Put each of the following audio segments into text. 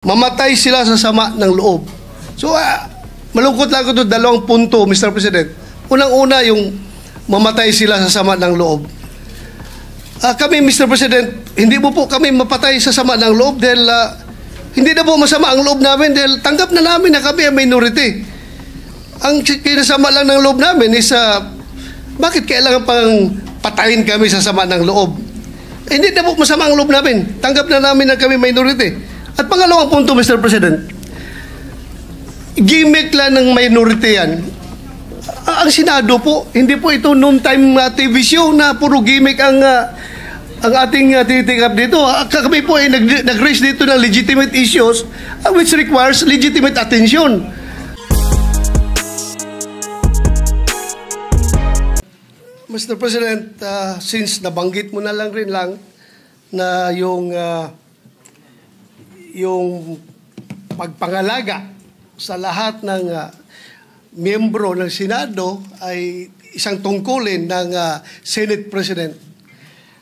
Mamatay sila sa sama ng loob. So, malungkot lang ko ito, dalawang punto, Mr. President. Unang-una, yung mamatay sila sa sama ng loob. Kami, Mr. President, hindi mo po kami mapatay sa sama ng loob dahil hindi na po masama ang loob namin dahil tanggap na namin na kami ang minority. Ang kinasama lang ng loob namin is bakit kailangan pang patayin kami sa sama ng loob? Hindi na po masama ang loob namin. Tanggap na namin na kami minority. At pangalawang punto, Mr. President, gimmick lang ng minority yan. Ang Senado po, hindi po ito noon-time TV show na puro gimmick ang ating tinitikap dito. Kami po ay nag-raise dito ng legitimate issues which requires legitimate attention. Mr. President, since nabanggit mo na lang rin lang na yung pagpangalaga sa lahat ng miyembro ng Senado ay isang tungkulin ng Senate President.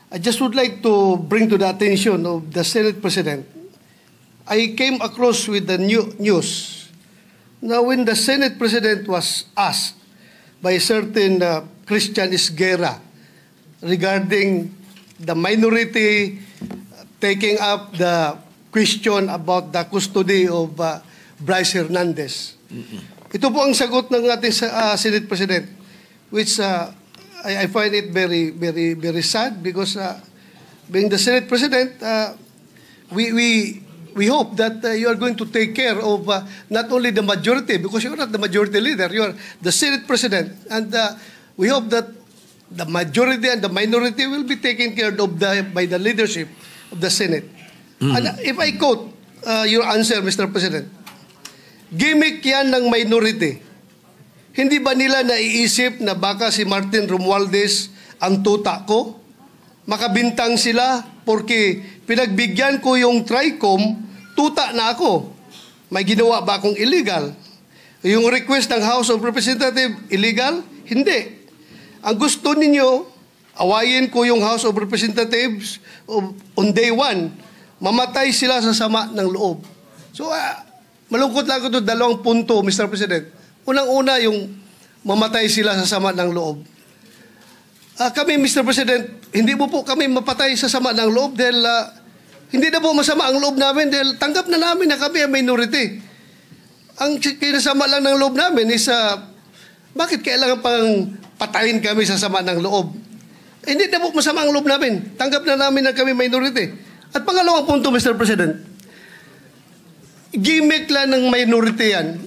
I just would like to bring to the attention of the Senate President. I came across with the news. Now, when the Senate President was asked by a certain Christian Esguerra regarding the minority taking up the question about the custody of Bryce Hernandez. Ito po ang sagot ng ating Senate President, which I find it very, very, very sad because being the Senate President, we hope that you are going to take care of not only the majority, because you are not the majority leader, you are the Senate President, and we hope that the majority and the minority will be taken care of by the leadership of the Senate. And if I quote your answer, Mr. President, gimmick yan ng minority. Hindi ba nila naiisip na baka si Martin Romualdez ang tuta ko? Makabintang sila porque pinagbigyan ko yung TRICOM, tuta na ako. May ginawa ba akong illegal? Yung request ng House of Representatives, illegal? Hindi. Ang gusto ninyo, awayin ko yung House of Representatives on day one. Mamatay sila sa sama ng loob. So, malungkot lang ko ito, dalawang punto, Mr. President. Unang-una, yung mamatay sila sa sama ng loob. Kami, Mr. President, hindi mo po kami mapatay sa sama ng loob dahil hindi na po masama ang loob namin dahil tanggap na namin na kami ang minority. Ang kinasama lang ng loob namin is bakit kailangan pang patayin kami sa sama ng loob? Hindi na po masama ang loob namin. Tanggap na namin na kami minority. At pangalawang punto, Mr. President, gimmick lang ng minority yan.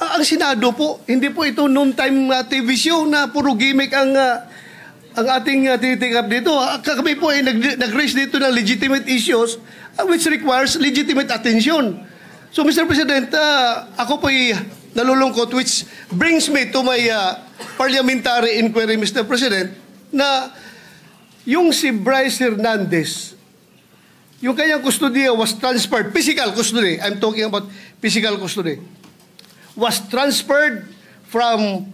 Ang Senado po, hindi po ito noon-time TV show na puro gimmick ang ating tinitikap dito. Kami po ay nag-raise dito ng legitimate issues which requires legitimate attention. So, Mr. President, ako po ay nalulungkot, which brings me to my parliamentary inquiry, Mr. President, na yung si Bryce Hernandez, yung kanyang custody was transferred, physical custody, I'm talking about physical custody, was transferred from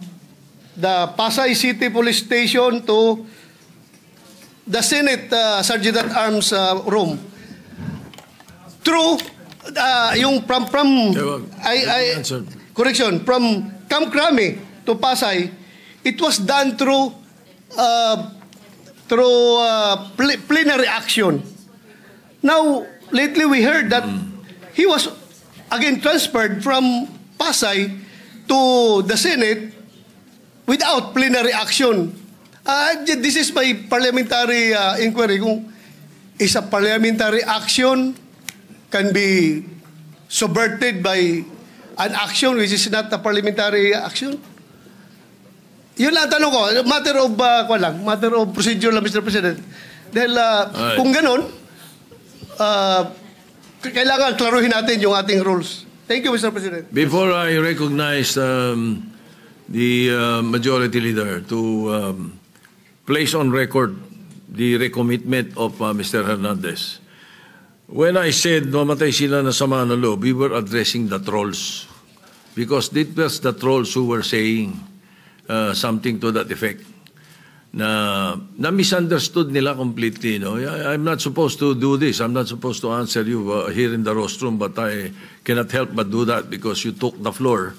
the Pasay City Police Station to the Senate Sergeant at Arms room. Through, yung from correction, from Camp Crame to Pasay, it was done through plenary action. Now, lately we heard that he was again transferred from Pasay to the Senate without plenary action. This is my parliamentary inquiry. Kung is a parliamentary action can be subverted by an action which is not a parliamentary action? Yun lang tanong ko. Matter of procedure lang, Mr. President. Dahil kung ganun, kailangan klaruhin natin yung ating rules. Thank you, Mr. President. Before I recognize the majority leader to place on record the recommitment of Mr. Hernandez, when I said mamatay sila na sama ng loob, we were addressing the trolls because it was the trolls who were saying something to that effect. na misunderstood nila completely. No? I'm not supposed to do this. I'm not supposed to answer you here in the rostrum, but I cannot help but do that because you took the floor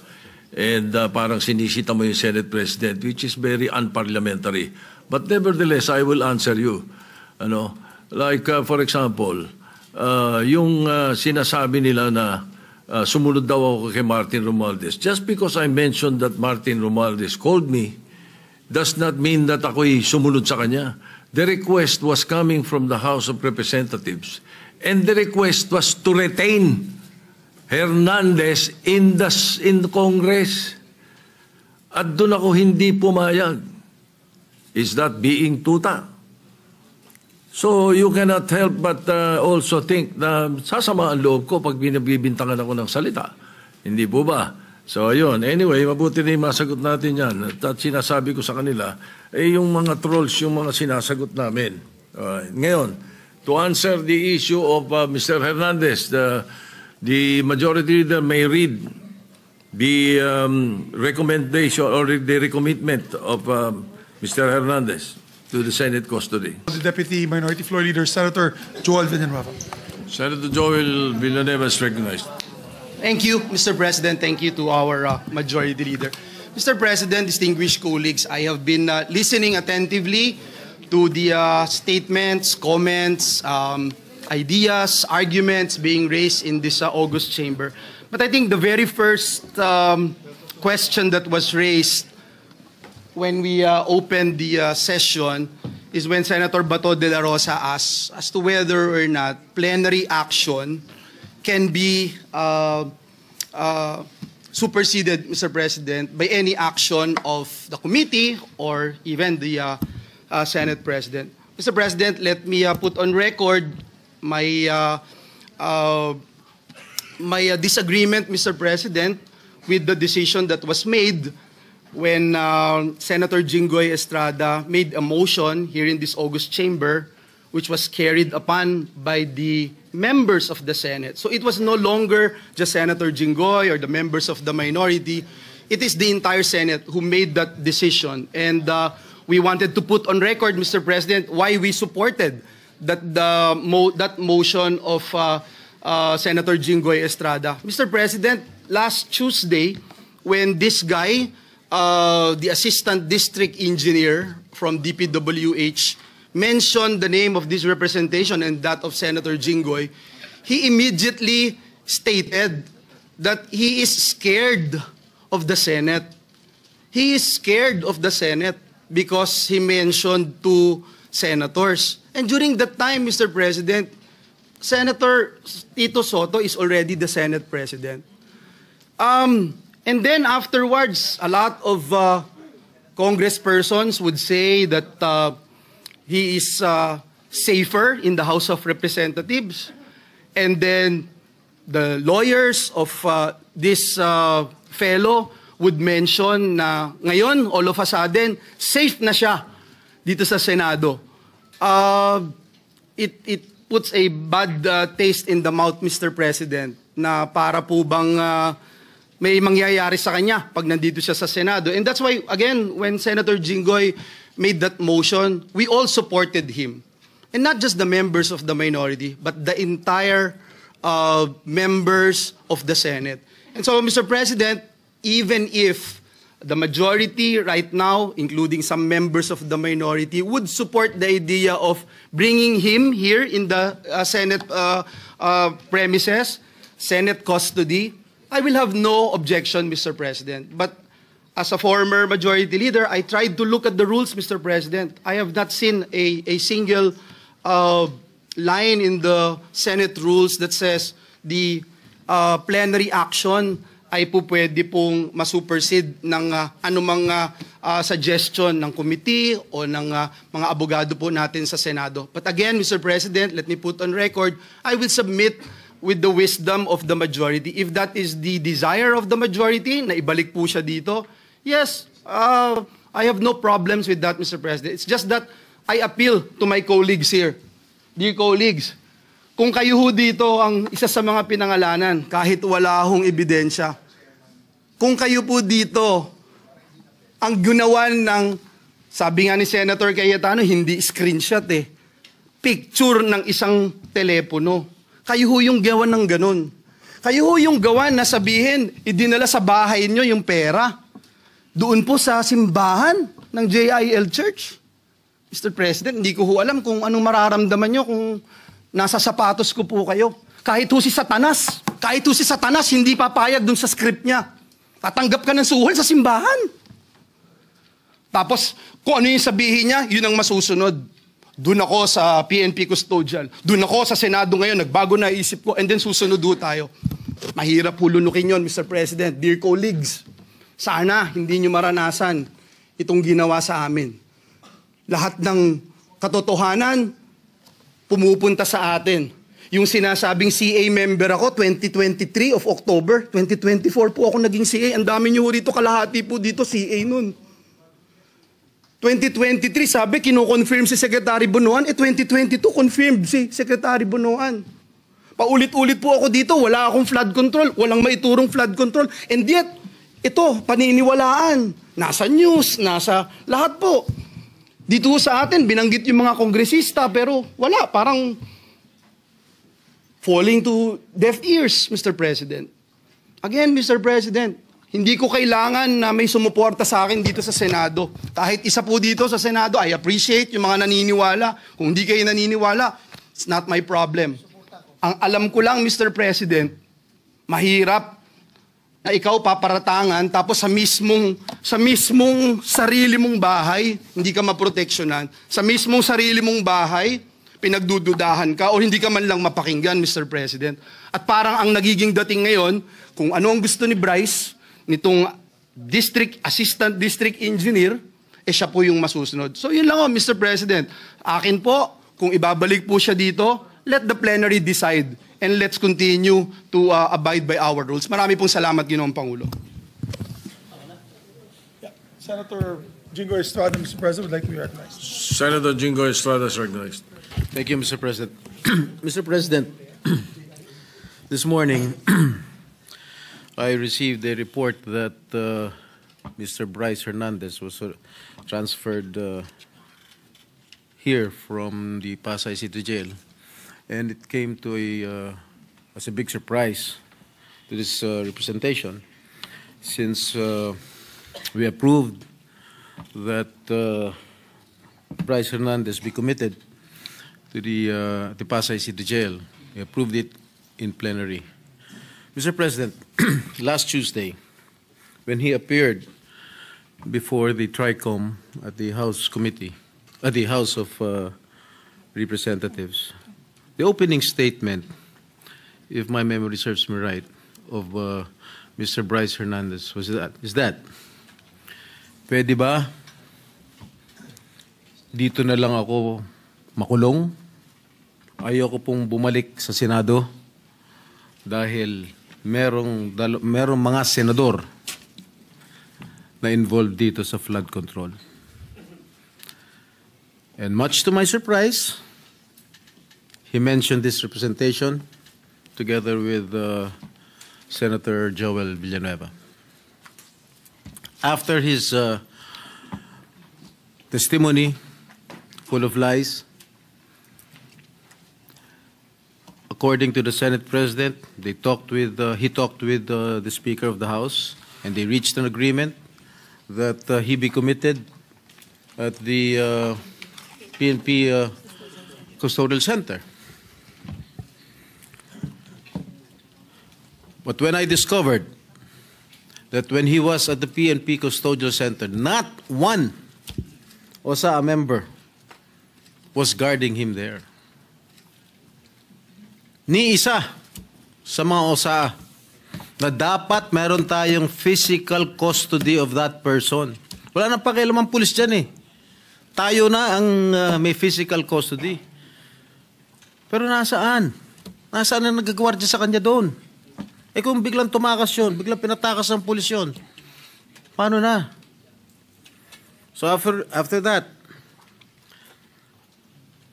and parang sinisita mo yung Senate President, which is very unparliamentary. But nevertheless, I will answer you. Ano? Like, for example, yung sinasabi nila na sumunod daw ako kay Martin Romualdez. Just because I mentioned that Martin Romualdez called me, does not mean that ako'y sumunod sa kanya. The request was coming from the House of Representatives. And the request was to retain Hernandez in Congress. At doon ako hindi pumayag. Is that being tuta? So you cannot help but also think na sasama ang loob ko pag binibintangan ako ng salita. Hindi po ba? So ayun, anyway, mabuti na yung masagot natin yan. At sinasabi ko sa kanila, yung mga trolls, yung mga sinasagot namin. Ngayon, to answer the issue of Mr. Hernandez, the majority leader may read the recommendation or the recommitment of Mr. Hernandez to the Senate custody. The Deputy Minority Floor Leader, Senator Joel Villanueva. Senator Joel Villanueva is recognized. Thank you, Mr. President. Thank you to our Majority Leader. Mr. President, distinguished colleagues, I have been listening attentively to the statements, comments, ideas, arguments being raised in this August chamber. But I think the very first question that was raised when we opened the session is when Senator Bato de la Rosa asked as to whether or not plenary action can be superseded, Mr. President, by any action of the committee or even the Senate President. Mr. President, let me put on record my disagreement, Mr. President, with the decision that was made when Senator Jinggoy Estrada made a motion here in this August chamber, which was carried upon by the members of the Senate. So it was no longer just Senator Jinggoy or the members of the minority. It is the entire Senate who made that decision. And we wanted to put on record, Mr. President, why we supported that motion of Senator Jinggoy Estrada. Mr. President, last Tuesday, when this guy, the assistant district engineer from DPWH, mentioned the name of this representation and that of Senator Jinggoy, he immediately stated that he is scared of the Senate. He is scared of the Senate because he mentioned two senators. And during that time, Mr. President, Senator Tito Soto is already the Senate President. And then afterwards, a lot of congresspersons would say that he is safer in the House of Representatives. And then the lawyers of this fellow would mention na ngayon, all of a sudden, safe na siya dito sa Senado. It puts a bad taste in the mouth, Mr. President, na para po bang may mangyayari sa kanya pag nandito siya sa Senado. And that's why, again, when Senator Jinggoy made that motion, we all supported him. And not just the members of the minority, but the entire members of the Senate. And so, Mr. President, even if the majority right now, including some members of the minority, would support the idea of bringing him here in the Senate premises, Senate custody, I will have no objection, Mr. President. But as a former majority leader, I tried to look at the rules, Mr. President. I have not seen a single line in the Senate rules that says the plenary action ay po pwede pong masupersede ng anumang suggestion ng committee o ng mga abogado po natin sa Senado. But again, Mr. President, let me put on record, I will submit with the wisdom of the majority. If that is the desire of the majority, na ibalik po siya dito, yes, I have no problems with that, Mr. President. It's just that I appeal to my colleagues here. Dear colleagues, kung kayo ho dito ang isa sa mga pinangalanan, kahit wala hong ebidensya, kung kayo po dito ang ginawan ng Sabi nga ni Senator Cayetano, hindi screenshot eh. Picture ng isang telepono. Kayo ho yung gawa ng ganun. Kayo ho yung gawa na sabihin, idinala sa bahay nyo yung pera. Doon po sa simbahan ng JIL Church. Mr. President, hindi ko ho alam kung anong mararamdaman nyo kung nasa sapatos ko po kayo. Kahit ho si Satanas, hindi papayag dun sa script niya. Tatanggap ka ng suhol sa simbahan. Tapos, kung ano yung sabihin niya, yun ang masusunod. Doon ako sa PNP custodial. Doon ako sa Senado ngayon, nagbago na isip ko, and then susunod do tayo. Mahirap hulunukin yun, Mr. President. Dear colleagues, sana hindi nyo maranasan itong ginawa sa amin. Lahat ng katotohanan, pumupunta sa atin. Yung sinasabing CA member ako, 2023 of October, 2024 po ako naging CA. Ang dami nyo rito, kalahati po dito CA nun. 2023, sabi, kino-confirm si Secretary Bonoan. 2022, confirmed si Secretary Bonoan. Paulit-ulit po ako dito, wala akong flood control, walang maiturong flood control. And yet, ito, paniniwalaan. Nasa news, nasa lahat po. Dito sa atin, binanggit yung mga kongresista, pero wala, parang falling to deaf ears, Mr. President. Again, Mr. President, hindi ko kailangan na may sumuporta sa akin dito sa Senado. Kahit isa po dito sa Senado, I appreciate yung mga naniniwala. Kung hindi kayo naniniwala, it's not my problem. Ang alam ko lang, Mr. President, mahirap na ikaw paparatangan tapos sa mismong sarili mong bahay, hindi ka maproteksyonan. Sa mismong sarili mong bahay, pinagdududahan ka o hindi ka man lang mapakinggan, Mr. President. At parang ang nagiging dating ngayon, kung ano ang gusto ni Bryce, nitong assistant district engineer, siya po yung masusunod. So yun lang o, Mr. President. Akin po, kung ibabalik po siya dito, let the plenary decide and let's continue to abide by our rules. Marami pong salamat, Ginoong Pangulo. Senator Jingo Estrada, Mr. President, would like to be recognized. Senator Jingo Estrada is recognized. Thank you, Mr. President. Mr. President, this morning, I received a report that Mr. Bryce Hernandez was transferred here from the Pasay City Jail, and it came to as a big surprise to this representation, since we approved that Bryce Hernandez be committed to the Pasay City Jail. We approved it in plenary. Mr. President, last Tuesday, when he appeared before the TRICOM at the House Committee, at the House of Representatives, the opening statement, if my memory serves me right, of Mr. Bryce Hernandez is that, pwede ba dito na lang ako makulong? Ayoko pong bumalik sa Senado dahil merong mga senador na involved dito sa flood control. And much to my surprise, he mentioned this representation together with Senator Joel Villanueva. After his testimony, full of lies, according to the Senate President, he talked with the Speaker of the House, and they reached an agreement that he be committed at the PNP Custodial Center. But when I discovered that when he was at the PNP Custodial Center, not one OSA member was guarding him there. Ni isa sa mga OSA na dapat meron tayong physical custody of that person. Wala nang pakialam ang pulis dyan eh. Tayo na ang may physical custody. Pero nasaan? Nasaan ang nagagwardya sa kanya doon? Eh kung biglang tumakas yun, biglang pinatakas ng pulis yun, paano na? So after that,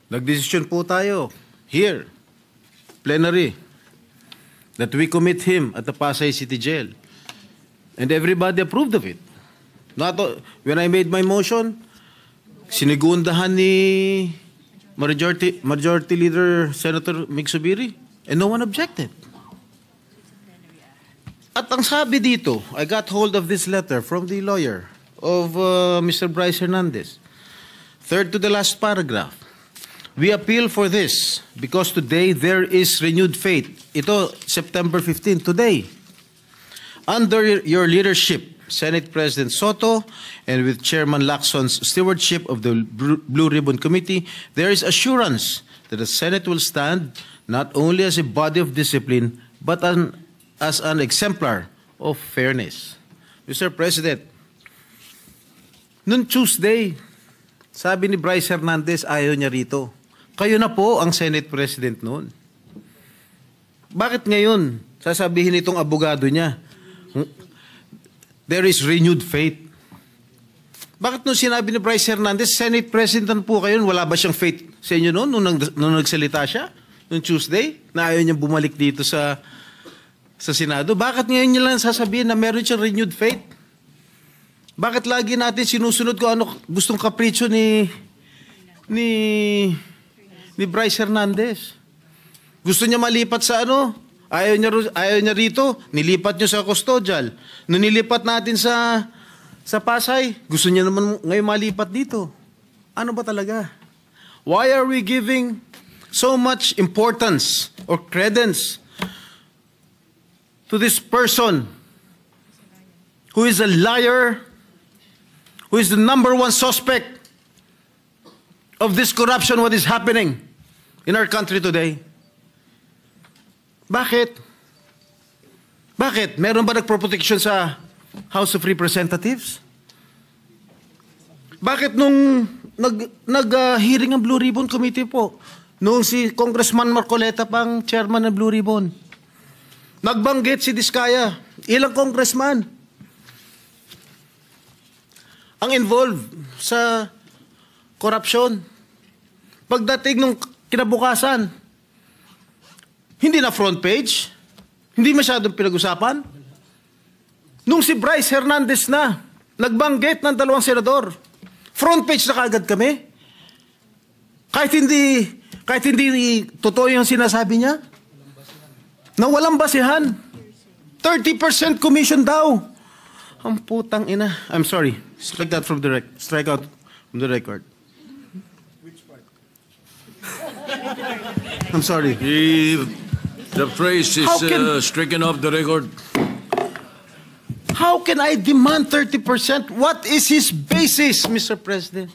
nagdesisyon po tayo here, plenary, that we commit him at the Pasay City Jail. And everybody approved of it. When I made my motion, sinigundahan ni Majority Leader Senator Mig Zubiri, and no one objected. At ang sabi dito, I got hold of this letter from the lawyer of Mr. Bryce Hernandez. Third to the last paragraph. We appeal for this because today there is renewed faith. Ito, September 15, today. Under your leadership, Senate President Soto, and with Chairman Lacson's stewardship of the Blue Ribbon Committee, there is assurance that the Senate will stand not only as a body of discipline, but as an exemplar of fairness. Mr. President, noong Tuesday, sabi ni Bryce Hernandez, ayaw niya rito. Kayo na po ang Senate President noon. Bakit ngayon sasabihin itong abogado niya, there is renewed faith? Bakit nung sinabi ni Bryce Hernandez, Senate President po kayo, wala ba siyang faith sa inyo noon nung nagsalita siya? Noong Tuesday, na ayaw niyang bumalik dito sa Senado? Bakit ngayon niya lang sasabihin na meron siyang renewed faith? Bakit lagi natin sinusunod ko ano gustong kapritsyo ni Bryce Hernandez? Gusto niya malipat sa ano? Ayaw niya rito, nilipat niyo sa custodial. Nung nilipat natin sa Pasay, gusto niya naman ngayon malipat dito. Ano ba talaga? Why are we giving so much importance or credence to this person who is a liar, who is the number one suspect of this corruption, what is happening in our country today? Bakit? Bakit? Meron ba nagproprotection sa House of Representatives? Bakit nung nag-hearing ang Blue Ribbon Committee po, nung si Congressman Marcoleta pang chairman ng Blue Ribbon, nagbanggit si Diskaya, ilang congressman ang involved sa korupsyon. Pagdating nung kinabukasan, hindi na front page, hindi masyadong pinag-usapan. Nung si Bryce Hernandez na, nagbanggit ng 2 senador, front page na kaagad kami. Kahit hindi totoo yung sinasabi niya, na walang basihan. 30% commission daw. Ang putang ina. I'm sorry. Strike that from the strike out from the record. Which part? I'm sorry. The phrase is stricken off the record. How can I demand 30%? What is his basis, Mr. President?